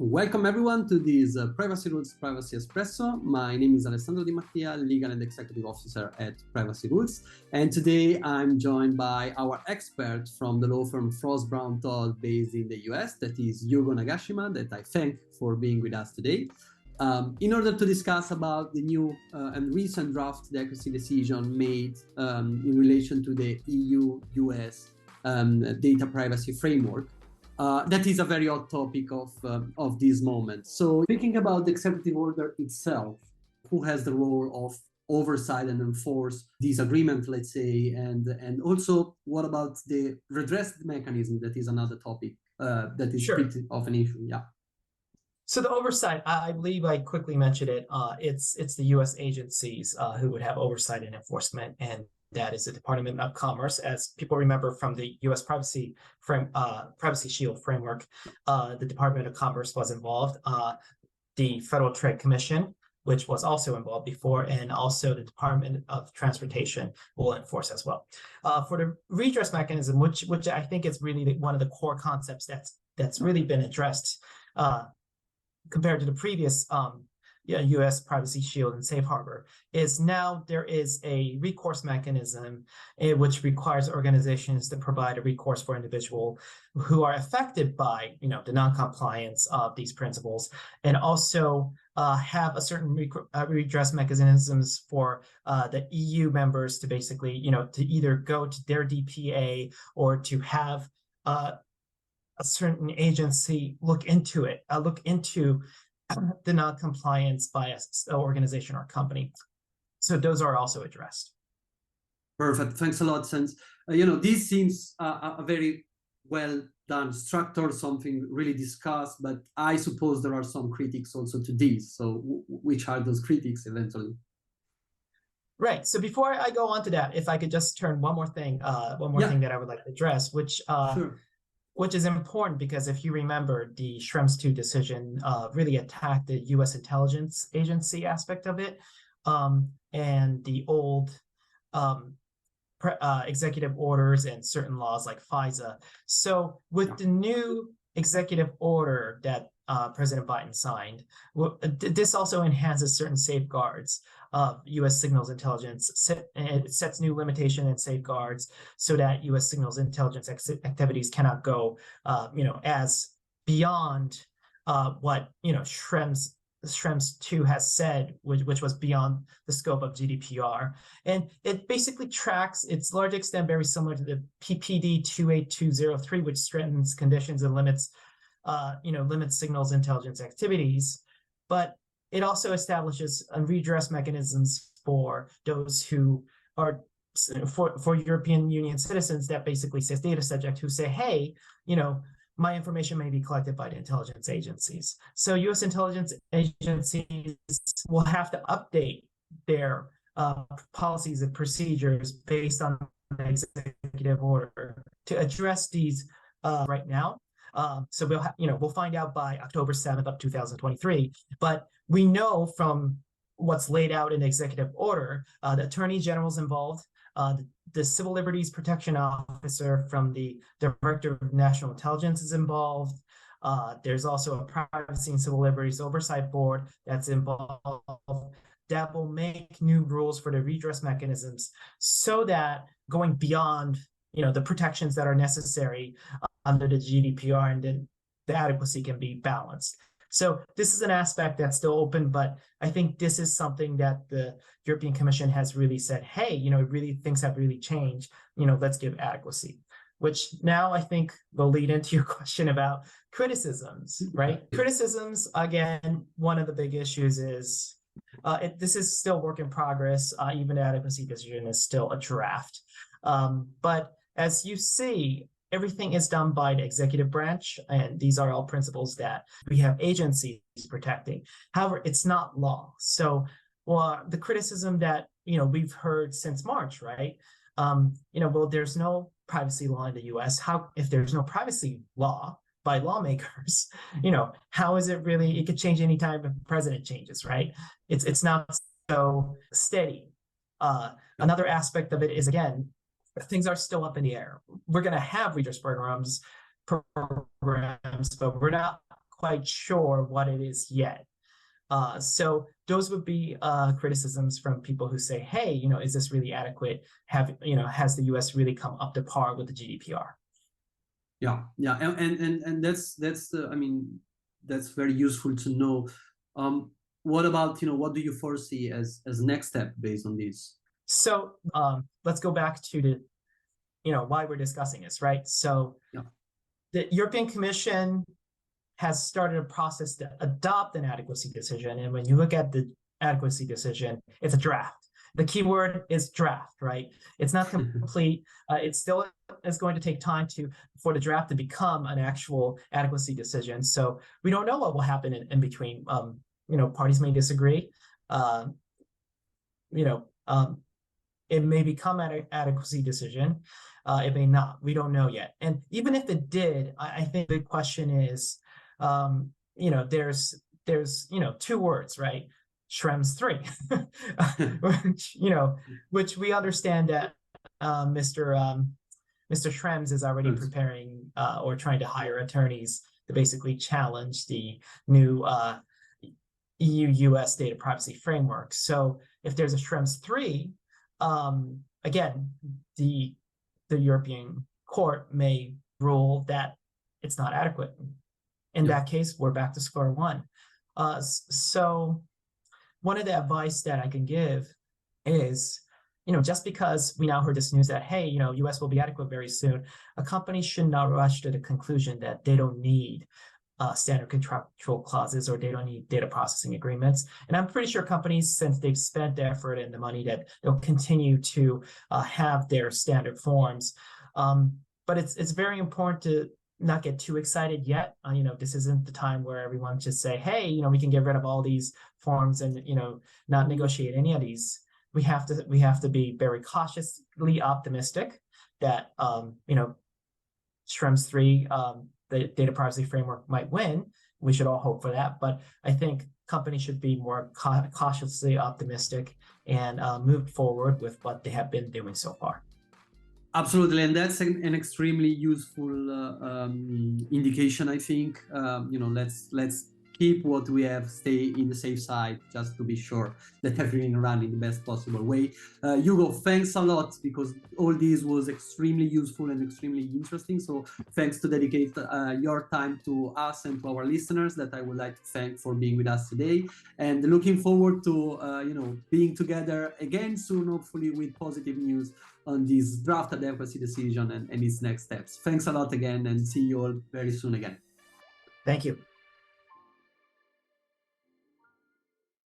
Welcome everyone to this Privacy Rules Privacy Espresso. My name is Alessandro Di Mattia, Legal and Executive Officer at Privacy Rules. And today I'm joined by our expert from the law firm Frost Brown Todd based in the US, that is Yugo Nagashima, that I thank for being with us today. In order to discuss about the new and recent draft adequacy decision made in relation to the EU-U.S. Data privacy framework. That is a very hot topic of this moment. So thinking about the executive order itself, who has the role of oversight and enforce this agreement, let's say, and also what about the redress mechanism? That is another topic that is pretty of an issue. Yeah. So the oversight, I believe I quickly mentioned it. It's the U.S. agencies who would have oversight and enforcement, and that is the Department of Commerce. As people remember from the U.S. Privacy Shield framework, the Department of Commerce was involved. The Federal Trade Commission, which was also involved before, and also the Department of Transportation will enforce as well. For the redress mechanism, which I think is really one of the core concepts that's really been addressed compared to the previous U.S. Privacy Shield and Safe Harbor, is now there is a recourse mechanism which requires organizations to provide a recourse for individuals who are affected by the non-compliance of these principles, and also have a certain redress mechanisms for the EU members to basically to either go to their DPA or to have a certain agency look into the non-compliance by an organization or company. So those are also addressed. Perfect. Thanks a lot. Since this seems a very well done structure, something really discussed, but I suppose there are some critics also to this. So which are those critics eventually? Right. So before I go on to that, if I could just turn one more thing that I would like to address, which is important, because if you remember, the Schrems II decision really attacked the U.S. intelligence agency aspect of it, and the old executive orders and certain laws like FISA. So with the new executive order that President Biden signed, this also enhances certain safeguards of U.S. signals intelligence. It sets new limitation and safeguards so that U.S. signals intelligence activities cannot go, as beyond what Schrems II has said, which was beyond the scope of GDPR. And it basically tracks, it's large extent very similar to the PPD 28203, which strengthens conditions and limits signals intelligence activities, but it also establishes redress mechanisms for those who are for European Union citizens that basically says data subject who say, hey, my information may be collected by the intelligence agencies. So U.S. intelligence agencies will have to update their policies and procedures based on the executive order to address these right now. So we'll find out by October 7th of 2023. But we know from what's laid out in the executive order, the Attorney General's involved, the Civil Liberties Protection Officer from the Director of National Intelligence is involved. There's also a Privacy and Civil Liberties Oversight Board that's involved that will make new rules for the redress mechanisms so that going beyond the protections that are necessary under the GDPR, and then the adequacy can be balanced. So this is an aspect that's still open, but I think this is something that the European Commission has really said, hey, things have really changed, let's give adequacy, which now I think will lead into your question about criticisms, right? Criticisms, again, one of the big issues is this is still work in progress. Even the adequacy decision is still a draft. But as you see, everything is done by the executive branch, and these are all principles that we have agencies protecting. However, it's not law. So the criticism that we've heard since March, right? There's no privacy law in the U.S. If there's no privacy law by lawmakers, how is it really? It could change anytime if the president changes, right? It's not so steady. Another aspect of it is, again, things are still up in the air. We're going to have redress programs, but we're not quite sure what it is yet. So those would be criticisms from people who say, hey, is this really adequate? Has the US really come up to par with the GDPR? Yeah, and that's I mean, that's very useful to know. What about, what do you foresee as next step based on this? So let's go back to the, why we're discussing this, right? So Yeah. the European Commission has started a process to adopt an adequacy decision. And when you look at the adequacy decision, it's a draft. The key word is draft, right? It's not complete. It still is going to take time for the draft to become an actual adequacy decision. So we don't know what will happen in between. Parties may disagree. It may become an adequacy decision. It may not. We don't know yet. And even if it did, I think the question is, there's two words, right? Schrems 3, which we understand that Mr. Schrems is already preparing or trying to hire attorneys to basically challenge the new EU-U.S. data privacy framework. So if there's a Schrems 3, again, the European court may rule that it's not adequate. In that case, we're back to square one. So one of the advice that I can give is, just because we now heard this news that, hey, US will be adequate very soon, a company should not rush to the conclusion that they don't need standard contractual clauses or they don't need data processing agreements. And I'm pretty sure companies, since they've spent the effort and the money, that they'll continue to have their standard forms. But it's very important to not get too excited yet. This isn't the time where everyone just say, hey, we can get rid of all these forms and, not negotiate any of these. We have to be very cautiously optimistic that, Schrems 3, the data privacy framework might win. We should all hope for that. But I think companies should be more cautiously optimistic and move forward with what they have been doing so far. Absolutely, and that's an extremely useful indication, I think. Let's keep what we have, stay in the safe side, just to be sure that everything runs in the best possible way. Yugo, thanks a lot, because all this was extremely useful and extremely interesting. So thanks to dedicate your time to us and to our listeners, that I would like to thank for being with us today. And looking forward to being together again soon, hopefully with positive news on this draft adequacy decision and its next steps. Thanks a lot again, and see you all very soon again. Thank you.